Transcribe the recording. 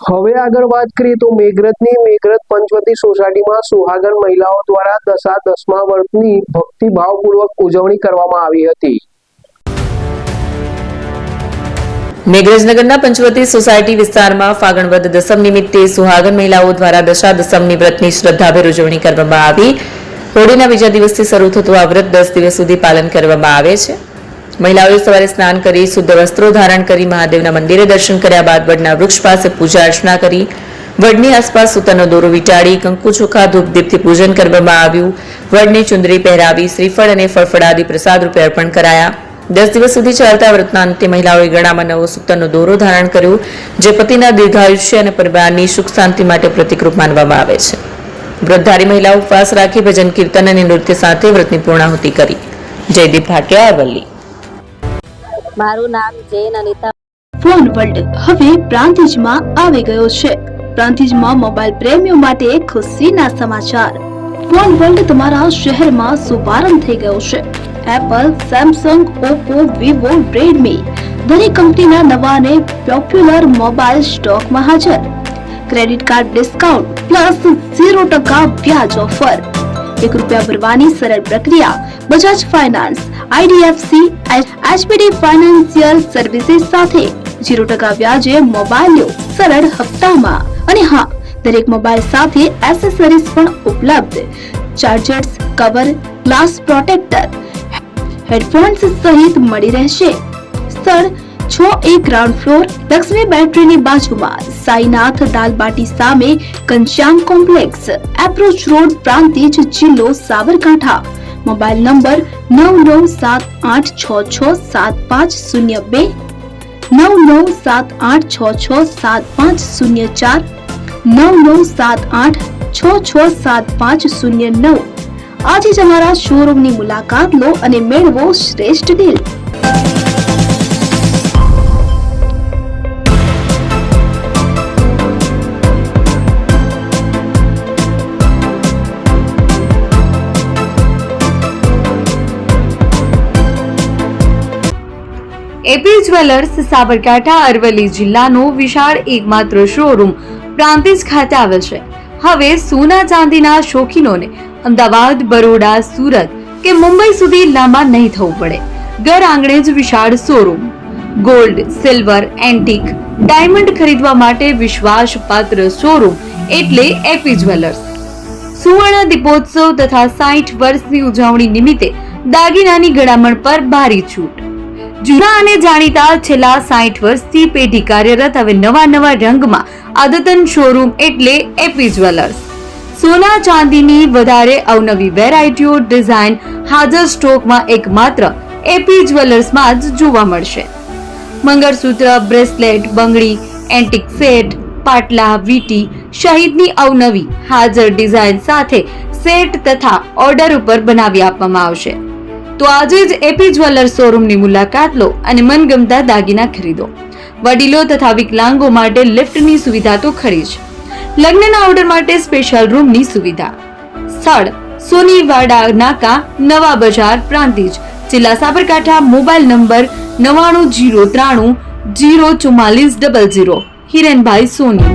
હવે આગળ વાત કરીએ તો મેઘરજની મેઘરજ પંચવટી સોસાયટીમાં સુહાગન મહિલાઓ દ્વારા દસમા વ્રતની ભક્તિભાવપૂર્વક ઉજવણી કરવામાં આવી હતી. મેઘરજનગરના પંચવટી સોસાયટી વિસ્તારમાં ફાગણ વદ દસમ નિમિત્તે સુહાગન મહિલાઓ દ્વારા દસમની વ્રતની શ્રદ્ધાભેર ઉજવણી કરવામાં આવી. હોળીના બીજા દિવસથી શરૂ થતું આ વ્રત 10 દિવસ સુધી પાલન કરવામાં આવે છે. મહિલાઓએ સવારે સ્નાન કરી શુદ્ધ વસ્ત્રો ધારણ કરી મહાદેવના મંદિરે દર્શન કર્યા બાદ વડના વૃક્ષ પાસે પૂજા અર્ચના કરી વડની આસપાસ સૂતરનો દોરો વીંટાળી કંકુ ચોખા ધૂપ દીપથી પૂજન કરવામાં આવ્યું. વડની ચુંદડી પહેરાવી શ્રીફળ અને ફળફળાદી પ્રસાદ રૂપે અર્પણ કરાયા. 10 દિવસ સુધી ચાલતા વ્રતના અંતે મહિલાઓએ ગળામાં નવો સૂતરનો દોરો ધારણ કર્યો, જે પતિના દીર્ઘાયુષ્ય અને પરિવારની સુખ શાંતિ માટે પ્રતિકરૂપ માનવામાં આવે છે. વ્રતધારી મહિલાઓ ઉપવાસ રાખી ભજન કીર્તન અને નૃત્ય સાથે વ્રતની પૂર્ણાહુતિ કરી. જયદીપ ભાટિયા, અરવલ્લી. મારું નામ જૈન અનિતા. ફોન વર્લ્ડ હવે પ્રાંતિજમાં આવી ગયો છે. પ્રાંતિજમાં મોબાઈલ પ્રેમીઓ માટે ખુશીના સમાચાર. ફોન વર્લ્ડ તમારા શહેરમાં શુભારંભ થઈ ગયો છે. Apple, Samsung, Oppo, Vivo, Redmi દરેક કંપનીના નવા અને પોપ્યુલર મોબાઈલ સ્ટોકમાં હાજર. ક્રેડિટ કાર્ડ ડિસ્કાઉન્ટ પ્લસ 0% વ્યાજ ઓફર. ₹1 ભરવાની સરળ પ્રક્રિયા. Bajaj finance, IDFC, HPD financial services સાથે 0% વ્યાજે મોબાઈલ લો સરળ હપ્તામાં. અને હા, દરેક મોબાઈલ સાથે એસેસરીઝ પણ ઉપલબ્ધ. Chargers, cover, glass protractor, headphones સહિત મળી રહેશે. સ્થળ 6A ગ્રાઉન્ડ ફ્લોર, લક્ષ્મી બેટરીની બાજુમાં, સાઈનાથ દાલબાટી સામે, Ghanshyam complex, approach road, Prantij, જિલ્લો સાબરકાંઠા. Mobile number 9978667502, 9978667504, 9978667509. આજે જ અમારા શોરૂમની મુલાકાત લો અને મેળવો શ્રેષ્ઠ deal. AP jewellers Sabarkantha Aravalli જિલ્લાનો વિશાળ એકમાત્ર શોરૂમ પ્રાંતિજ ખાતે આવેલ છે. હવે સોના ચાંદીના શોખીનોને અમદાવાદ, બરોડા, સુરત કે મુંબઈ સુધી લાંબા નહીં થવું પડે. ઘર આંગણે જ વિશાળ showroom. Gold, silver, antique, diamond ખરીદવા માટે વિશ્વાસપાત્ર શોરૂમ એટલે એપી જ્વેલર્સ. સુવર્ણ દીપોત્સવ તથા 60 વર્ષની ઉજવણી નિમિત્તે દાગીનાની ગળામણ પર ભારી છૂટ. જૂના અને જાણીતા છેલ્લા 60 વર્ષથી પેઢી કાર્યરત હવે નવા રંગમાં અદ્યતન શોરૂમ એટલે એપી જ્વેલર્સ. સોના ચાંદીની વધારે અવનવી વેરાયટીઓ, ડિઝાઇન હાજર સ્ટોકમાં એકમાત્ર એપી જ્વેલર્સમાં જ જોવા મળશે. મંગળસૂત્ર, બ્રેસલેટ, બંગડી, એન્ટિક સેટ, પાટલા, વીટી સહિતની અવનવી હાજર ડિઝાઇન સાથે સેટ તથા ઓર્ડર ઉપર બનાવી આપવામાં આવશે. તો આજે જ એપી જ્વેલર્સ શોરૂમની મુલાકાત લો અને મનગમતા દાગીના ખરીદો. વડીલો તથા વિકલાંગો માટે લિફ્ટની સુવિધા તો ખરી જ. લગ્નના ઓર્ડર માટે સ્પેશિયલ રૂમની સુવિધા. સ્થળ સોનીવાડા નાકા, નવા બજાર, પ્રાંતિજ, જિલ્લા સાબરકાંઠા. Mobile number 9903304400. હિરેનભાઈ સોની.